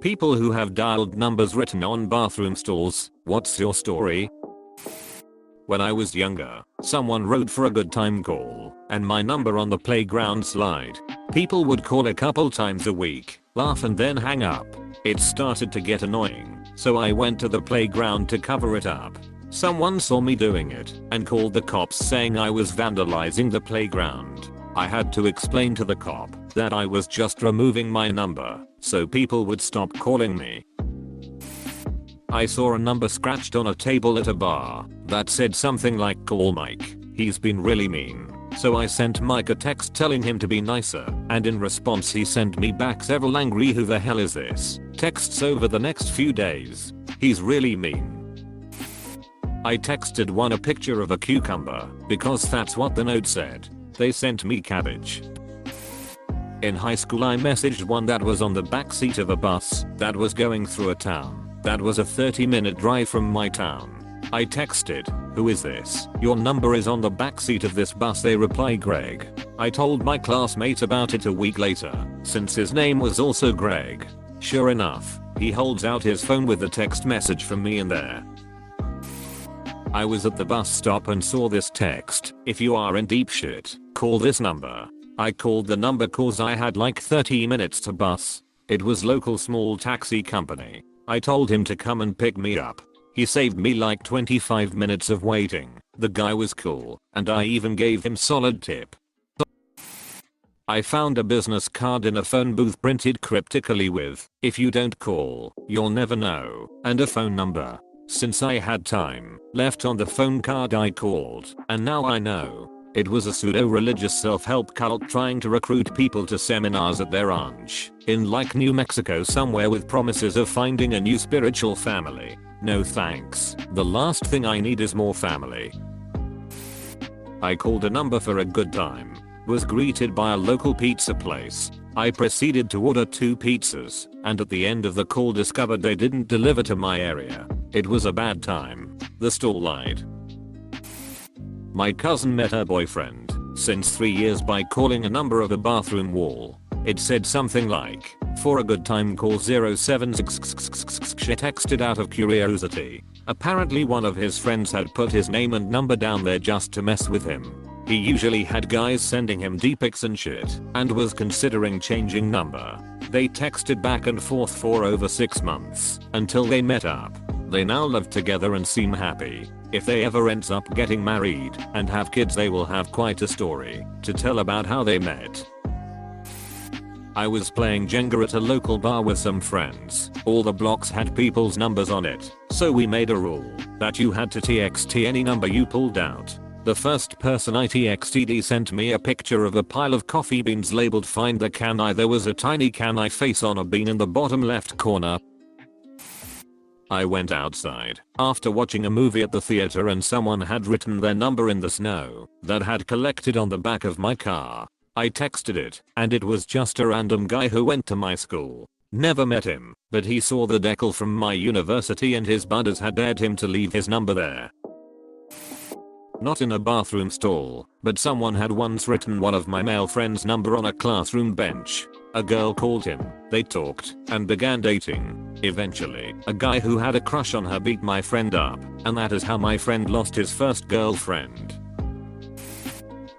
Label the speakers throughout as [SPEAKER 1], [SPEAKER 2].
[SPEAKER 1] People who have dialed numbers written on bathroom stalls, what's your story? When I was younger, someone wrote for a good time call, and my number on the playground slide. People would call a couple times a week, laugh and then hang up. It started to get annoying, so I went to the playground to cover it up. Someone saw me doing it and called the cops saying I was vandalizing the playground. I had to explain to the cop that I was just removing my number so people would stop calling me. I saw a number scratched on a table at a bar that said something like "Call Mike, he's been really mean." So I sent Mike a text telling him to be nicer, and in response he sent me back several angry "Who the hell is this?" texts over the next few days. He's really mean. I texted one a picture of a cucumber because that's what the note said. They sent me cabbage. In high school I messaged one that was on the backseat of a bus that was going through a town that was a 30-minute drive from my town. I texted, "Who is this? Your number is on the backseat of this bus." They reply, "Greg." I told my classmate about it a week later, since his name was also Greg. Sure enough, he holds out his phone with a text message from me in there. I was at the bus stop and saw this text: "If you are in deep shit, call this number." I called the number cause I had like 30 minutes to bus. It was local small taxi company. I told him to come and pick me up. He saved me like 25 minutes of waiting. The guy was cool, and I even gave him solid tip. I found a business card in a phone booth printed cryptically with, "If you don't call, you'll never know," and a phone number. Since I had time left on the phone card I called, and now I know. It was a pseudo-religious self-help cult trying to recruit people to seminars at their ranch in like New Mexico somewhere with promises of finding a new spiritual family. No thanks. The last thing I need is more family. I called a number for a good time. Was greeted by a local pizza place. I proceeded to order 2 pizzas, and at the end of the call discovered they didn't deliver to my area. It was a bad time. The stall lied. My cousin met her boyfriend since 3 years by calling a number of a bathroom wall. It said something like, "For a good time call 076." She texted out of curiosity. Apparently one of his friends had put his name and number down there just to mess with him. He usually had guys sending him d-pics and shit, and was considering changing number. They texted back and forth for over 6 months until they met up. They now live together and seem happy. If they ever ends up getting married and have kids, they will have quite a story to tell about how they met. I was playing Jenga at a local bar with some friends. All the blocks had people's numbers on it, so we made a rule that you had to TXT any number you pulled out. The first person I TXT'd sent me a picture of a pile of coffee beans labeled "Find the can I." There was a tiny can I face on a bean in the bottom left corner. I went outside after watching a movie at the theater and someone had written their number in the snow that had collected on the back of my car. I texted it, and it was just a random guy who went to my school. Never met him, but he saw the decal from my university and his buddies had dared him to leave his number there. Not in a bathroom stall, but someone had once written one of my male friends' number on a classroom bench. A girl called him, they talked, and began dating. Eventually, a guy who had a crush on her beat my friend up, and that is how my friend lost his first girlfriend.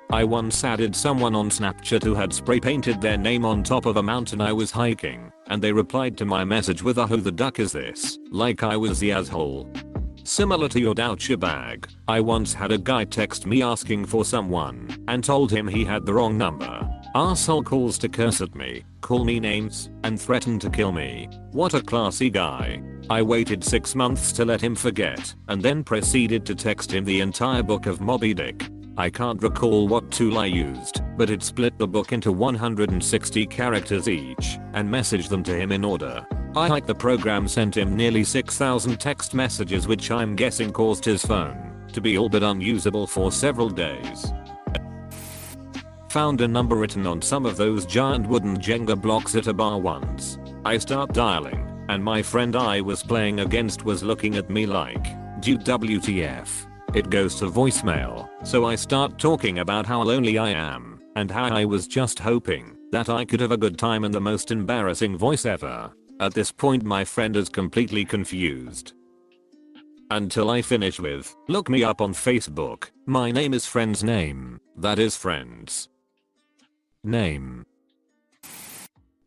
[SPEAKER 1] I once added someone on Snapchat who had spray painted their name on top of a mountain I was hiking, and they replied to my message with a "Who the duck is this?" like I was the asshole. Similar to your douche bag, I once had a guy text me asking for someone, and told him he had the wrong number. Arsehole calls to curse at me, call me names, and threaten to kill me. What a classy guy. I waited 6 months to let him forget, and then proceeded to text him the entire book of Moby Dick. I can't recall what tool I used, but it split the book into 160 characters each, and messaged them to him in order. The program sent him nearly 6,000 text messages, which I'm guessing caused his phone to be all but unusable for several days. Found a number written on some of those giant wooden Jenga blocks at a bar once. I start dialing, and my friend I was playing against was looking at me like, "Dude, WTF?" It goes to voicemail, so I start talking about how lonely I am, and how I was just hoping that I could have a good time in the most embarrassing voice ever. At this point my friend is completely confused. Until I finish with, look me up on Facebook. My name is friend's name. That is friend's name.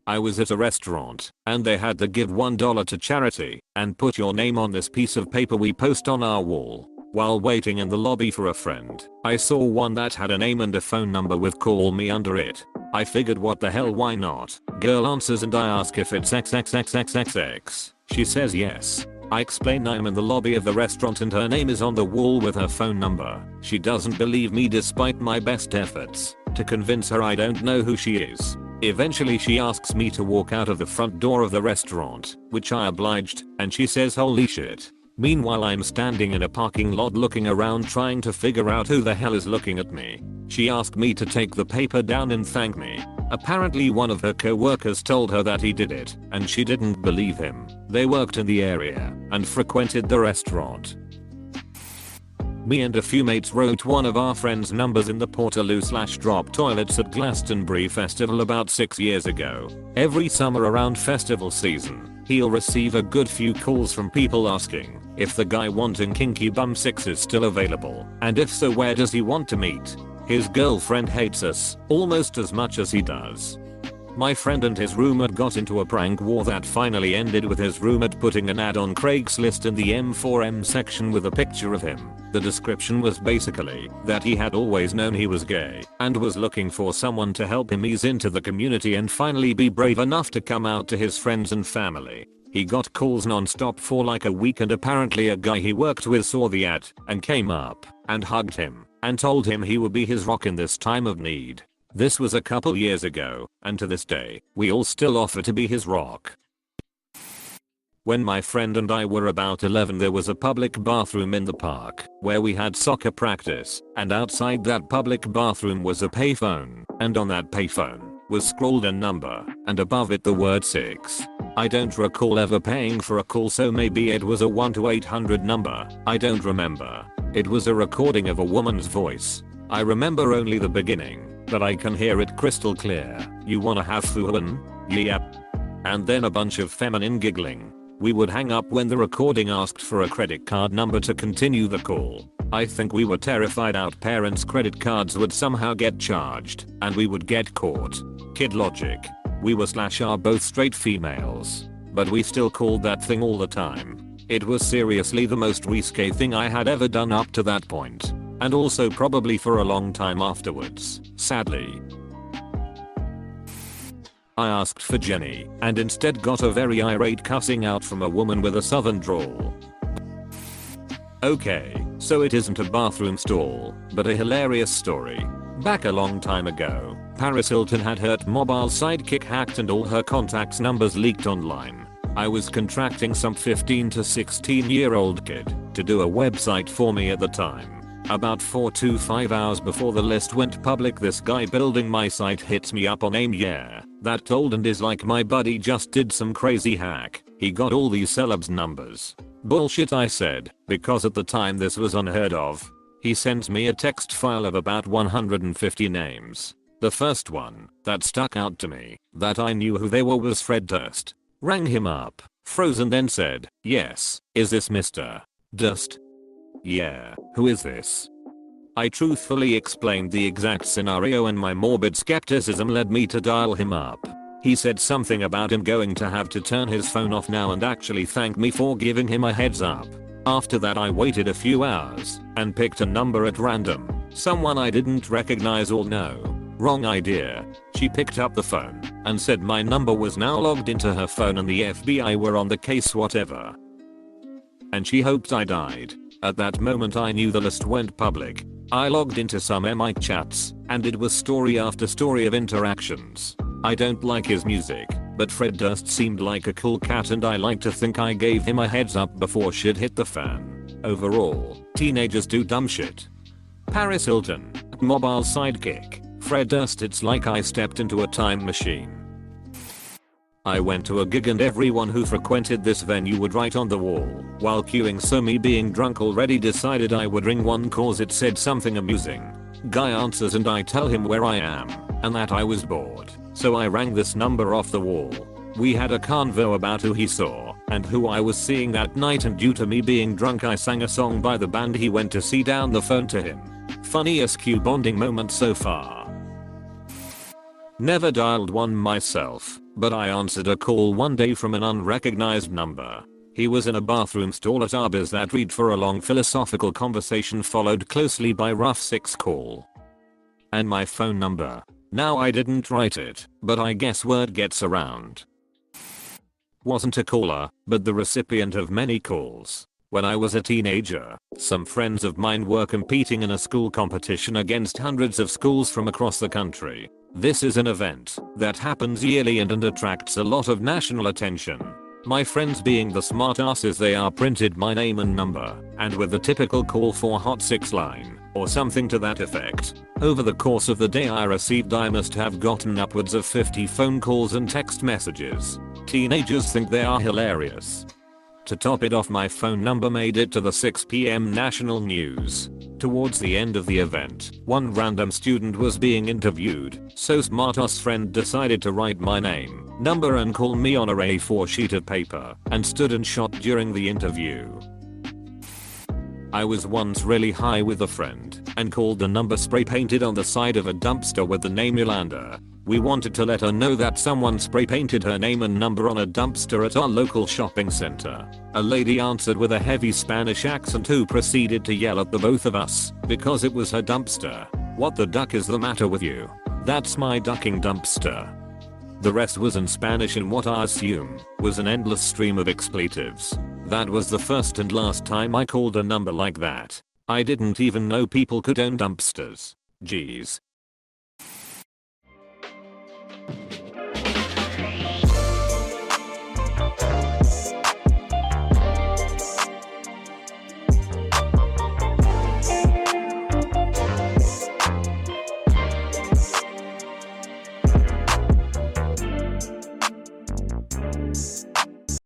[SPEAKER 1] I was at a restaurant and they had to give $1 to charity and put your name on this piece of paper we post on our wall. While waiting in the lobby for a friend, I saw one that had a name and a phone number with call me under it. I figured what the hell, why not? Girl answers and I ask if it's XXXXXX. She says yes. I explain I'm in the lobby of the restaurant and her name is on the wall with her phone number. She doesn't believe me despite my best efforts to convince her I don't know who she is. Eventually she asks me to walk out of the front door of the restaurant, which I obliged, and she says holy shit. Meanwhile I'm standing in a parking lot looking around trying to figure out who the hell is looking at me. She asked me to take the paper down and thank me. Apparently one of her co-workers told her that he did it, and she didn't believe him. They worked in the area and frequented the restaurant. Me and a few mates wrote one of our friends' numbers in the Portaloo/drop toilets at Glastonbury Festival about 6 years ago. Every summer around festival season, he'll receive a good few calls from people asking if the guy wanting kinky bum sex is still available, and if so where does he want to meet. His girlfriend hates us almost as much as he does. My friend and his roommate got into a prank war that finally ended with his roommate putting an ad on Craigslist in the M4M section with a picture of him. The description was basically that he had always known he was gay and was looking for someone to help him ease into the community and finally be brave enough to come out to his friends and family. He got calls non-stop for like a week and apparently a guy he worked with saw the ad and came up and hugged him and told him he would be his rock in this time of need. This was a couple years ago, and to this day, we all still offer to be his rock. When my friend and I were about 11 there was a public bathroom in the park where we had soccer practice, and outside that public bathroom was a payphone, and on that payphone was scrawled a number, and above it the word 6. I don't recall ever paying for a call, so maybe it was a 1-800 number, I don't remember. It was a recording of a woman's voice. I remember only the beginning, but I can hear it crystal clear. You wanna have fun? Yep. And then a bunch of feminine giggling. We would hang up when the recording asked for a credit card number to continue the call. I think we were terrified our parents' credit cards would somehow get charged and we would get caught. Kid logic. We were / are both straight females, but we still called that thing all the time. It was seriously the most risque thing I had ever done up to that point. And also probably for a long time afterwards, sadly. I asked for Jenny and instead got a very irate cussing out from a woman with a southern drawl. Okay, so it isn't a bathroom stall, but a hilarious story. Back a long time ago, Paris Hilton had her mobile sidekick hacked and all her contacts numbers leaked online. I was contracting some 15 to 16 year old kid to do a website for me at the time. About 4 to 5 hours before the list went public this guy building my site hits me up on AIM. Yeah, that old and is like my buddy just did some crazy hack. He got all these celebs numbers. Bullshit I said, because at the time this was unheard of. He sent me a text file of about 150 names. The first one that stuck out to me that I knew who they were was Fred Durst. Rang him up, froze and then said, yes, is this Mr. Durst? Yeah, who is this? I truthfully explained the exact scenario and my morbid skepticism led me to dial him up. He said something about him going to have to turn his phone off now and actually thanked me for giving him a heads up. After that I waited a few hours and picked a number at random, someone I didn't recognize or know. Wrong idea. She picked up the phone and said my number was now logged into her phone and the FBI were on the case whatever. And she hoped I died. At that moment I knew the list went public. I logged into some MI chats, and it was story after story of interactions. I don't like his music, but Fred Durst seemed like a cool cat and I like to think I gave him a heads up before shit hit the fan. Overall, teenagers do dumb shit. Paris Hilton, mobile sidekick, Fred Durst. It's like I stepped into a time machine. I went to a gig and everyone who frequented this venue would write on the wall while queuing, so me being drunk already decided I would ring one cause it said something amusing. Guy answers and I tell him where I am and that I was bored, so I rang this number off the wall. We had a convo about who he saw and who I was seeing that night, and due to me being drunk I sang a song by the band he went to see down the phone to him. Funniest Q bonding moment so far. Never dialed one myself, but I answered a call one day from an unrecognized number. He was in a bathroom stall at our biz that read for a long philosophical conversation followed closely by rough 6 call. And my phone number. Now I didn't write it, but I guess word gets around. Wasn't a caller, but the recipient of many calls. When I was a teenager, some friends of mine were competing in a school competition against hundreds of schools from across the country. This is an event that happens yearly and attracts a lot of national attention. My friends, being the smartasses they are, printed my name and number, and with the typical call for hot 6 line, or something to that effect. Over the course of the day I must have gotten upwards of 50 phone calls and text messages. Teenagers think they are hilarious. To top it off, my phone number made it to the 6 PM national news. Towards the end of the event, one random student was being interviewed, so smartass friend decided to write my name, number and call me on a A4 sheet of paper, and stood and shot during the interview. I was once really high with a friend, and called the number spray painted on the side of a dumpster with the name Yolanda. We wanted to let her know that someone spray painted her name and number on a dumpster at our local shopping center. A lady answered with a heavy Spanish accent who proceeded to yell at the both of us because it was her dumpster. "What the duck is the matter with you? That's my ducking dumpster." The rest was in Spanish in what I assume was an endless stream of expletives. That was the first and last time I called a number like that. I didn't even know people could own dumpsters. Geez.